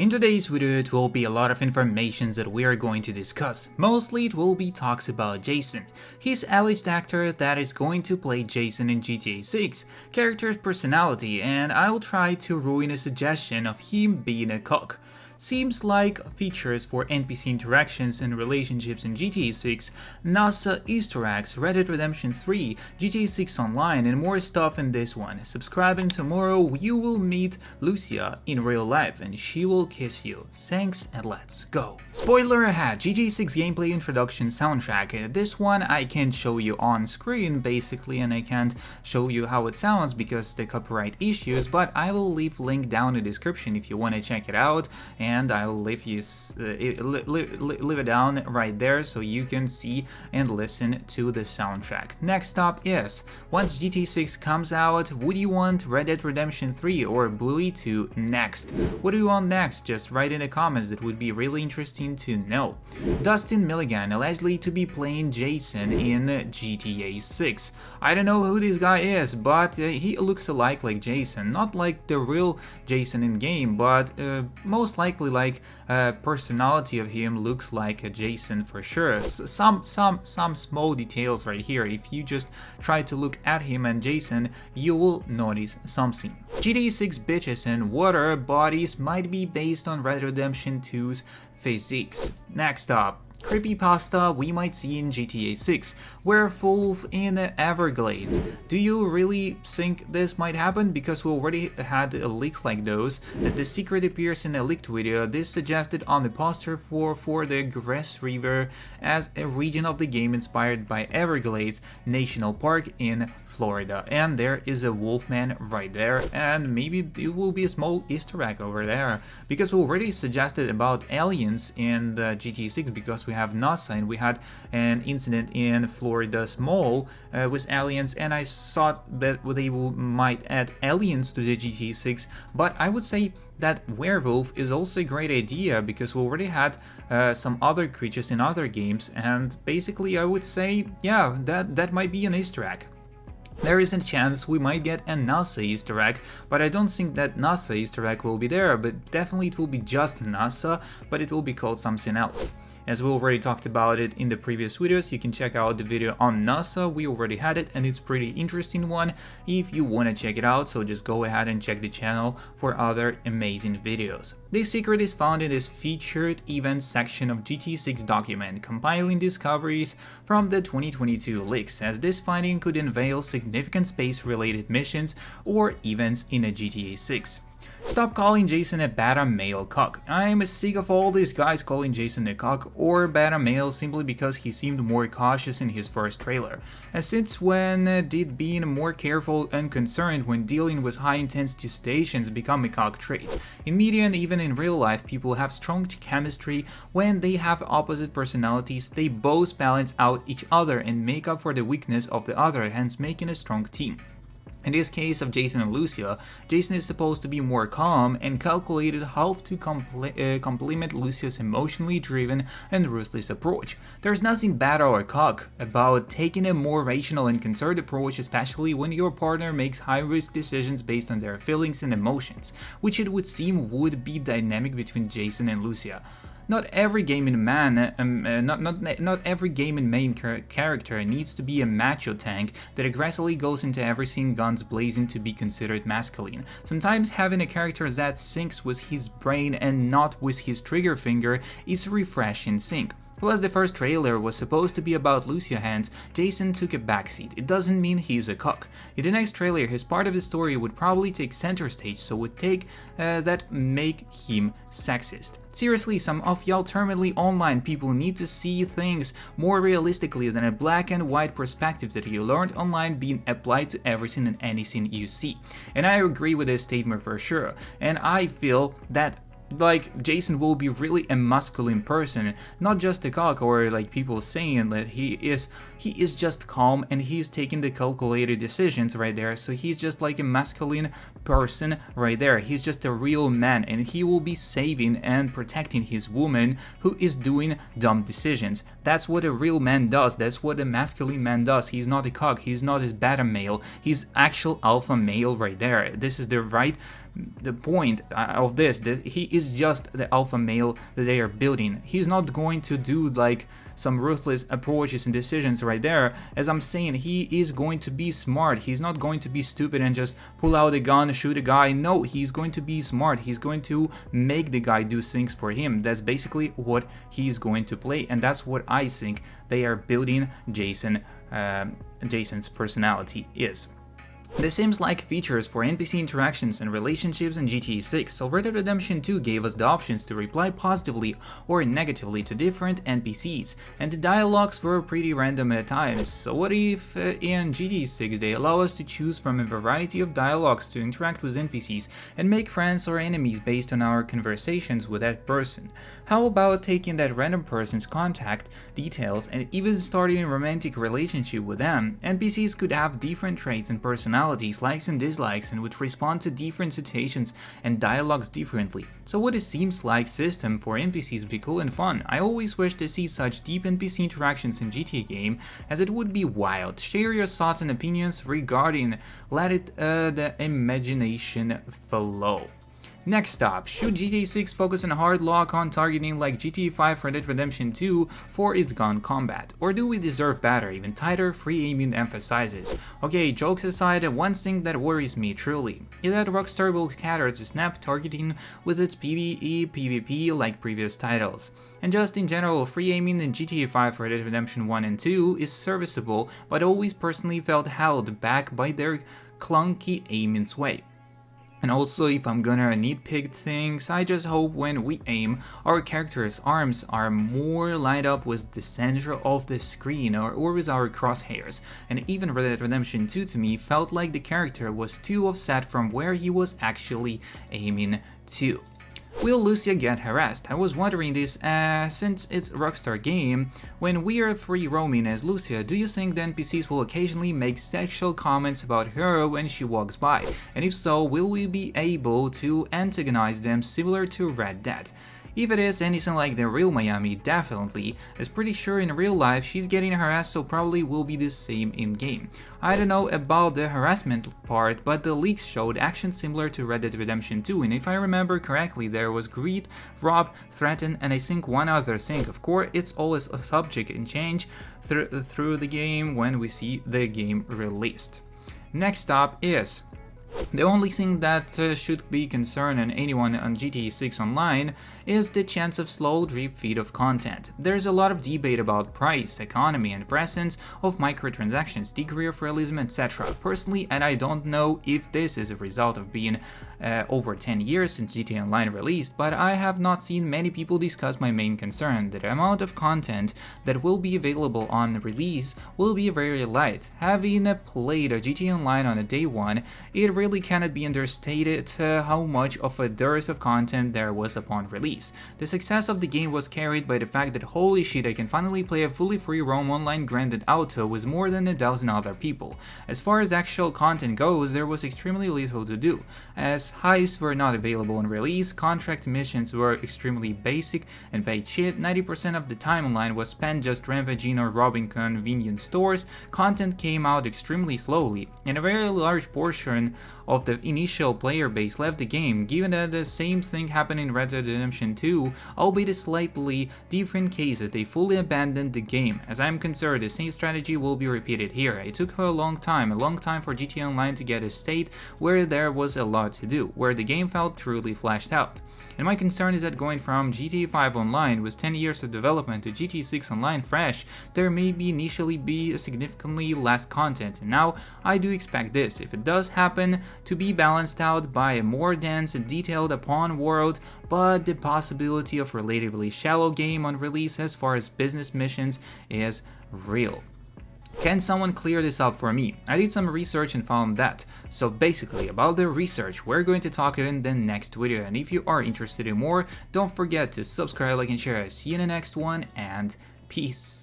In today's video, it will be a lot of information that we are going to discuss. Mostly it will be talks about Jason, his alleged actor that is going to play Jason in GTA 6, character's personality, and I'll try to ruin a suggestion of him being a cock. Seems like features for NPC interactions and relationships in GTA 6, NASA Easter eggs, Red Dead Redemption 3, GTA 6 Online, and more stuff in this one. Subscribe and tomorrow you will meet Lucia in real life and she will kiss you. Thanks and let's go. Spoiler ahead, GTA 6 gameplay introduction soundtrack. This one I can't show you on screen basically, and I can't show you how it sounds because the copyright issues, but I will leave link down in the description if you want to check it out. And I will leave it down right there so you can see and listen to the soundtrack. Next up is, once GTA 6 comes out, would you want Red Dead Redemption 3 or Bully 2 next? What do you want next? Just write in the comments, that would be really interesting to know. Dustin Milligan, allegedly to be playing Jason in GTA 6. I don't know who this guy is, but he looks alike like Jason. Not like the real Jason in game, but most likely like personality of him looks like a Jason for sure. Some small details right here. If you just try to look at him and Jason, you will notice something. GTA 6 bitches and water bodies might be based on Red Dead Redemption 2's physiques. Next up, creepypasta we might see in GTA 6, werewolf in Everglades. Do you really think this might happen? Because we already had leaks like those, as the secret appears in a leaked video. This suggested on the poster for the Grass River as a region of the game inspired by Everglades National Park in Florida, and there is a wolfman right there, and maybe it will be a small Easter egg over there, because we already suggested about aliens in the GTA 6 because we have NASA and we had an incident in Florida's mall with aliens, and I thought that they might add aliens to the GTA 6, but I would say that werewolf is also a great idea because we already had some other creatures in other games, and basically I would say, yeah, that might be an Easter egg. There is a chance we might get a NASA Easter egg, but I don't think that NASA Easter egg will be there, but definitely it will be just NASA, but it will be called something else. As we already talked about it in the previous videos, you can check out the video on NASA, we already had it and it's pretty interesting one if you want to check it out, so just go ahead and check the channel for other amazing videos. This secret is found in this featured events section of GTA 6 document, compiling discoveries from the 2022 leaks, as this finding could unveil significant space-related missions or events in a GTA 6. Stop calling Jason a beta male cock. I'm sick of all these guys calling Jason a cock or beta male simply because he seemed more cautious in his first trailer. Since when did being more careful and concerned when dealing with high intensity stations become a cock trait? In media and even in real life, people have strong chemistry. When they have opposite personalities, they both balance out each other and make up for the weakness of the other, hence making a strong team. In this case of Jason and Lucia, Jason is supposed to be more calm and calculated, how to complement Lucia's emotionally driven and ruthless approach. There's nothing bad or cock about taking a more rational and considered approach, especially when your partner makes high-risk decisions based on their feelings and emotions, which it would seem would be dynamic between Jason and Lucia. Not every gaming man, not every gaming main character needs to be a macho tank that aggressively goes into everything guns blazing to be considered masculine. Sometimes having a character that syncs with his brain and not with his trigger finger is refreshing sync. Plus, the first trailer was supposed to be about Lucia, hence Jason took a backseat. It doesn't mean he's a cock. In the next trailer, his part of the story would probably take center stage, so would take that make him sexist. Seriously, some of y'all terminally online people need to see things more realistically than a black and white perspective that you learned online being applied to everything and anything you see. And I agree with this statement for sure, and I feel that like Jason will be really a masculine person, not just a cock or like people saying that he is just calm and he's taking the calculated decisions right there, so he's just like a masculine person right there. He's just a real man and he will be saving and protecting his woman who is doing dumb decisions. That's what a real man does, that's what a masculine man does. He's not a cock, he's not his beta male, he's actual alpha male right there. This is the right the point of this, that he is just the alpha male that they are building. He's not going to do like some ruthless approaches and decisions right there. As I'm saying, he is going to be smart. He's not going to be stupid and just pull out a gun, shoot a guy. No, he's going to be smart. He's going to make the guy do things for him. That's basically what he's going to play, and that's what I think they are building Jason's personality is. This seems like features for NPC interactions and relationships in GTA 6, so Red Dead Redemption 2 gave us the options to reply positively or negatively to different NPCs, and the dialogues were pretty random at times. So what if in GTA 6 they allow us to choose from a variety of dialogues to interact with NPCs and make friends or enemies based on our conversations with that person? How about taking that random person's contact details and even starting a romantic relationship with them? NPCs could have different traits and personalities, likes and dislikes, and would respond to different situations and dialogues differently. So what it seems like system for NPCs would be cool and fun. I always wish to see such deep NPC interactions in GTA game, as it would be wild. Share your thoughts and opinions regarding, let it the imagination flow. Next up, should GTA 6 focus on hard lock-on targeting like GTA 5 Red Dead Redemption 2 for its gun combat? Or do we deserve better, even tighter free aiming emphasizes? Okay, jokes aside, one thing that worries me truly is that Rockstar will cater to snap targeting with its PvE, PvP like previous titles. And just in general, free aiming in GTA 5 Red Dead Redemption 1 and 2 is serviceable, but always personally felt held back by their clunky aiming sway. And also, if I'm gonna nitpick things, I just hope when we aim, our character's arms are more lined up with the center of the screen or with our crosshairs. And even Red Dead Redemption 2 to me felt like the character was too offset from where he was actually aiming to. Will Lucia get harassed? I was wondering this since it's a Rockstar game. When we are free roaming as Lucia, do you think the NPCs will occasionally make sexual comments about her when she walks by? And if so, will we be able to antagonize them similar to Red Dead? If it is anything like the real Miami, definitely. Is pretty sure in real life she's getting harassed, so probably will be the same in game. I don't know about the harassment part, but the leaks showed actions similar to Red Dead Redemption 2, and if I remember correctly, there was greed, rob, threaten, and I think one other thing. Of course, it's always a subject in change through the game when we see the game released. Next up is the only thing that should be concerning anyone on GTA 6 Online is the chance of slow drip feed of content. There's a lot of debate about price, economy, and presence of microtransactions, degree of realism, etc. Personally, and I don't know if this is a result of being over 10 years since GTA Online released, but I have not seen many people discuss my main concern, that the amount of content that will be available on release will be very light. Having played a GTA Online on a day one, it really cannot be understated how much of a dearth of content there was upon release. The success of the game was carried by the fact that holy shit, I can finally play a fully free roam online Grand Theft Auto with more than 1,000 other people. As far as actual content goes, there was extremely little to do, as heists were not available on release, contract missions were extremely basic and paid shit, 90% of the time online was spent just rampaging or robbing convenience stores, content came out extremely slowly, and a very large portion of the initial player base left the game, given that the same thing happened in Red Dead Redemption 2, albeit a slightly different cases, they fully abandoned the game. As I'm concerned, the same strategy will be repeated here. It took a long time for GTA Online to get a state where there was a lot to do, where the game felt truly fleshed out. And my concern is that going from GTA 5 Online with 10 years of development to GTA 6 Online fresh, there may be initially be significantly less content, and now I do expect this, if it does happen, to be balanced out by a more dense and detailed upon world, but the possibility of relatively shallow game on release as far as business missions is real. Can someone clear this up for me? I did some research and found that. So basically, about the research, we're going to talk in the next video, and if you are interested in more, don't forget to subscribe, like, and share. See you in the next one, and peace.